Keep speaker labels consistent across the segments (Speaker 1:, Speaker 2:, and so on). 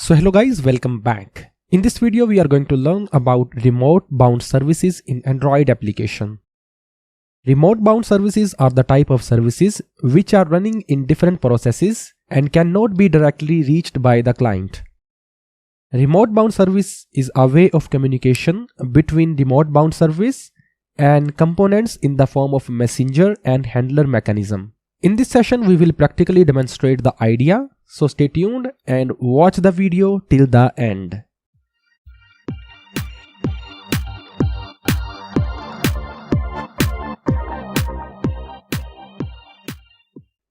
Speaker 1: So hello guys, welcome back. In this video we are going to learn about remote bound services in Android application. Remote bound services are the type of services which are running in different processes and cannot be directly reached by the client. Remote bound service is a way of communication between remote bound service and components in the form of messenger and handler mechanism. In this session we will practically demonstrate the idea. So stay tuned and watch the video till the end.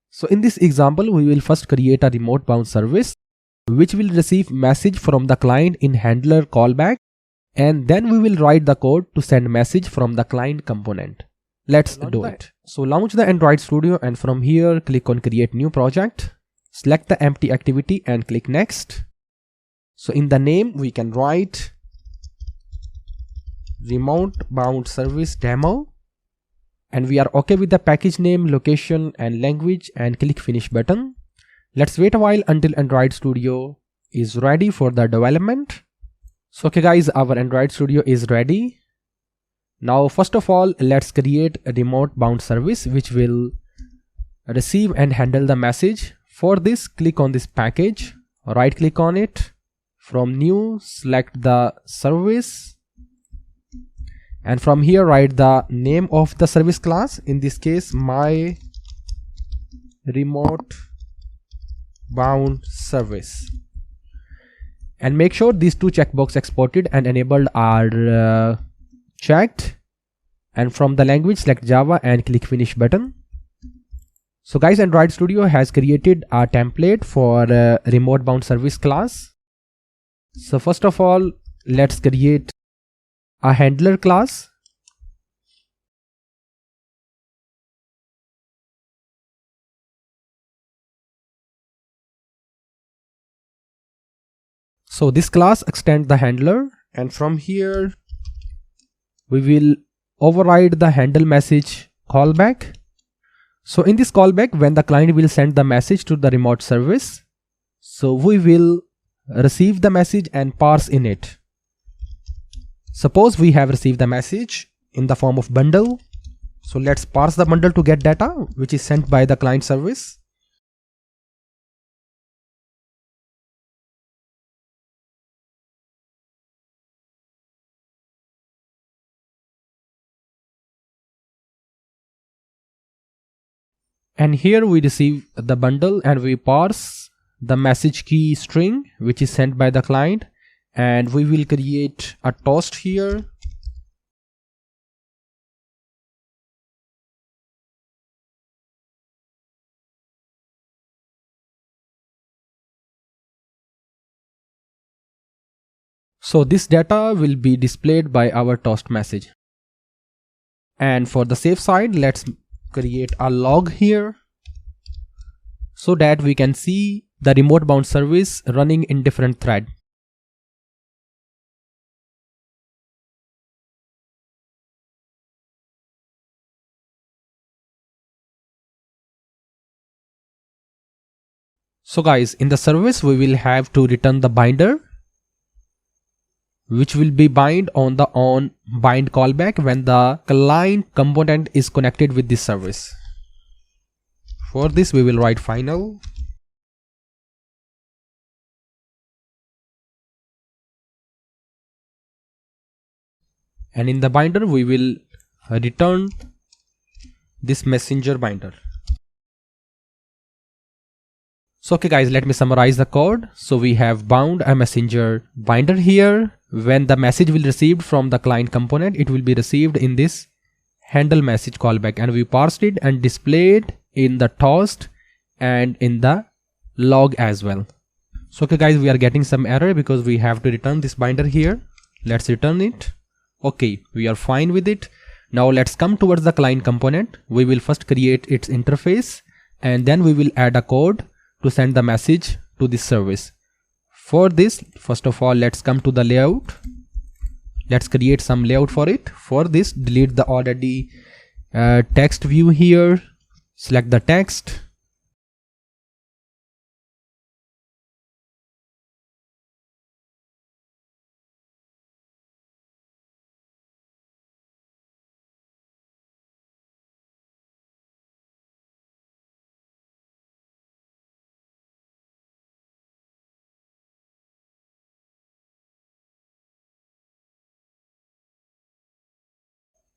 Speaker 1: So in this example, we will first create a remote bound service which will receive message from the client in handler callback, and then we will write the code to send message from the client component. Let's do it. So launch the Android Studio and from here click on create new project. Select the empty activity and click next. So in the name we can write remote bound service demo, and we are okay with the package name, location and language, and click finish button. Let's wait a while until Android Studio is ready for the development. So okay guys, our Android Studio is ready. Now first of all, let's create a remote bound service which will receive and handle the message. For this, click on this package, right click on it, from new select the service, and from here write the name of the service class, in this case my remote bound service, and make sure these two checkbox exported and enabled are checked, and from the language select Java and click finish button. So guys, Android Studio has created a template for remote bound service class. So first of all, let's create a handler class. So this class extends the handler, and from here we will override the handle message callback. So in this callback, when the client will send the message to the remote service, so we will receive the message and parse in it. Suppose we have received the message in the form of bundle. So let's parse the bundle to get data which is sent by the client service. And here we receive the bundle and we parse the message key string which is sent by the client, and we will create a toast here. So this data will be displayed by our toast message. And for the safe side, let's create a log here so that we can see the remote bound service running in different thread. So guys, in the service we will have to return the binder which will be bind on the on bind callback when the client component is connected with this service. For this we will write final, and in the binder we will return this messenger binder. So okay guys, let me summarize the code. So we have bound a messenger binder here. When the message will received from the client component, it will be received in this handle message callback, and we parsed it and displayed in the toast and in the log as well. So okay guys, we are getting some error because we have to return this binder here. Let's return it. Okay, we are fine with it. Now let's come towards the client component. We will first create its interface, and then we will add a code to send the message to this service. For this, first of all, let's come to the layout. Let's create some layout for it. For this, delete the already text view here. Select the text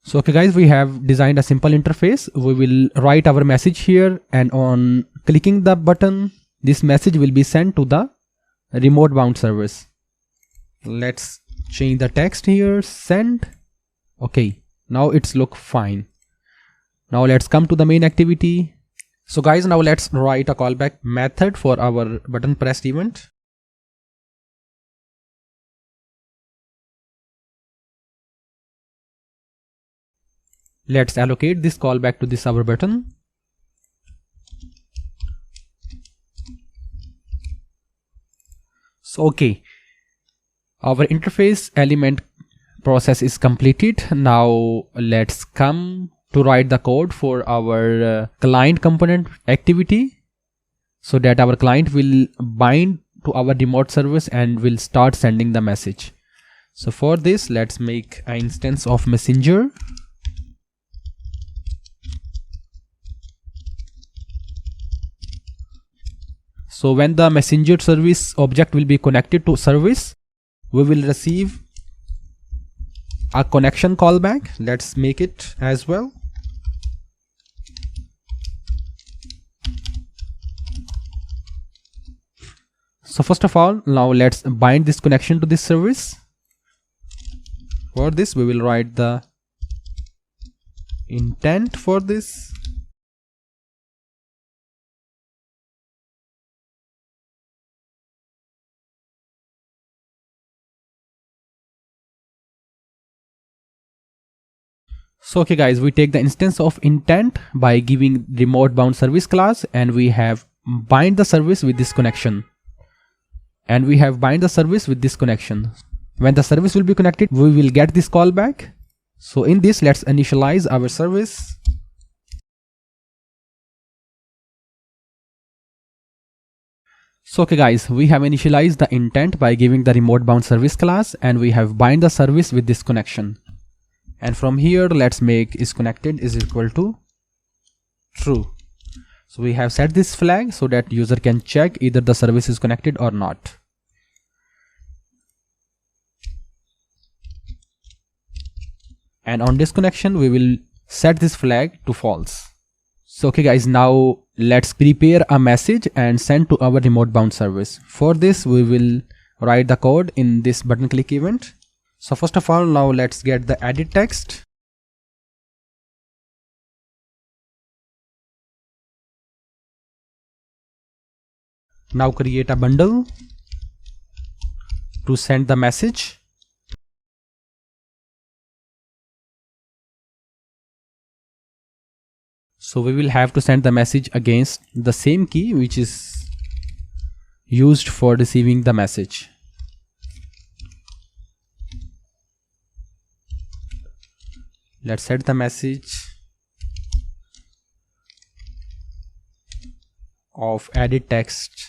Speaker 1: So okay guys, we have designed a simple interface. We will write our message here, and on clicking the button, this message will be sent to the remote bound service. Let's change the text here, send. Okay, now it's look fine. Now let's come to the main activity. So guys, now let's write a callback method for our button pressed event. Let's allocate this callback to this our button. So okay, our interface element process is completed. Now let's come to write the code for our client component activity, so that our client will bind to our remote service and will start sending the message. So for this, let's make an instance of messenger. So when the messenger service object will be connected to service, we will receive a connection callback. Let's make it as well. So first of all, now let's bind this connection to this service. For this, we will write the intent for this. So okay guys, we take the instance of intent by giving remote bound service class, and we have bind the service with this connection. And we have bind the service with this connection. When the service will be connected, we will get this callback. So in this, let's initialize our service. So okay guys, we have initialized the intent by giving the remote bound service class, and we have bind the service with this connection. And from here, let's make is connected is equal to true. So we have set this flag so that user can check either the service is connected or not. And on disconnection, we will set this flag to false. So okay guys, now let's prepare a message and send to our remote bound service. For this, we will write the code in this button click event. So first of all, now let's get the edit text. Now create a bundle to send the message. So we will have to send the message against the same key which is used for receiving the message. Let's set the message of edit text.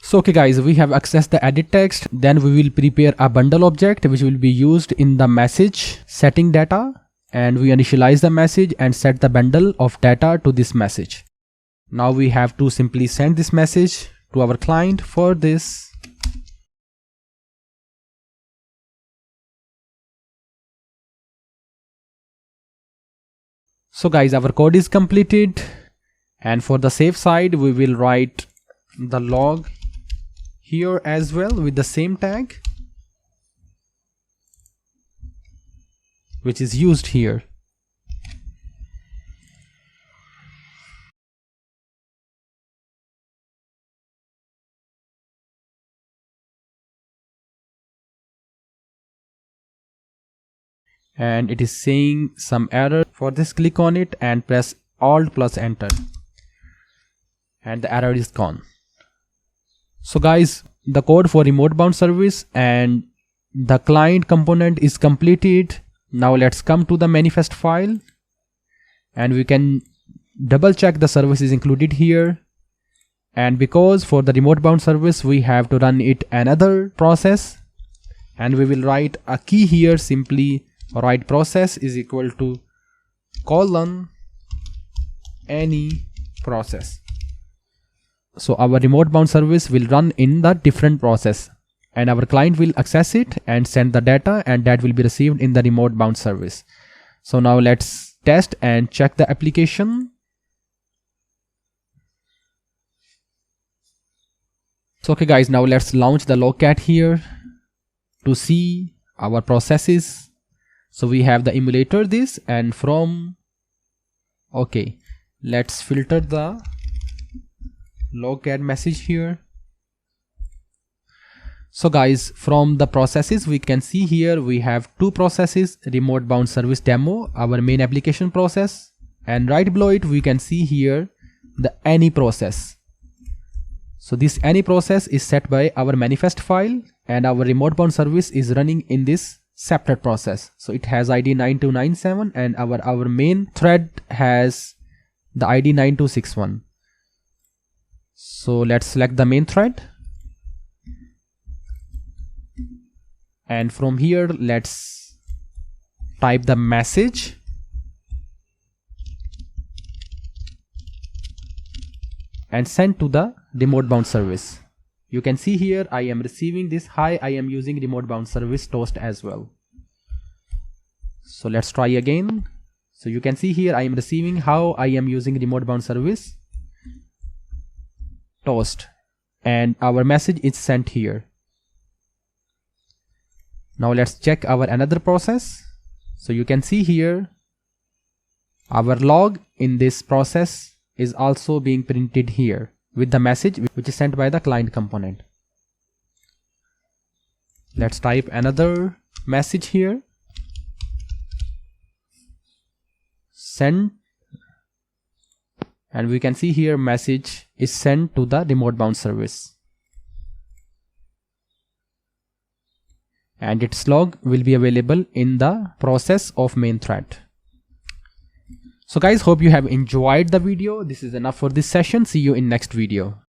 Speaker 1: So okay guys, we have accessed the edit text. Then we will prepare a bundle object which will be used in the message setting data, and we initialize the message and set the bundle of data to this message. Now we have to simply send this message to our client. For this, so guys, our code is completed, and for the safe side, we will write the log here as well with the same tag which is used here. And it is saying some error. For this, click on it and press Alt plus Enter, and the error is gone. So guys, the code for remote bound service and the client component is completed. Now let's come to the manifest file, and we can double check the service is included here. And because for the remote bound service we have to run it another process, and we will write a key here. Simply write process is equal to : any process. So our remote bound service will run in the different process, and our client will access it and send the data, and that will be received in the remote bound service. So now let's test and check the application. So okay guys, now let's launch the Logcat here to see our processes. So we have the emulator this, and from let's filter the Logcat message here. So guys, from the processes we can see here we have two processes, remote bound service demo, our main application process, and right below it we can see here the any process. So this any process is set by our manifest file, and our remote bound service is running in this separate process. So it has ID 9297, and our main thread has the ID 9261. So let's select the main thread, and from here let's type the message and send to the remote bound service. You can see here I am receiving this, hi, I am using remote bound service Toast as well. So let's try again. So you can see here I am receiving how I am using remote bound service Toast, and our message is sent here. Now let's check our another process. So you can see here our log in this process is also being printed here with the message which is sent by the client component. Let's type another message here, send, and we can see here message is sent to the remote bound service, and its log will be available in the process of main thread. So guys, hope you have enjoyed the video. This is enough for this session. See you in next video.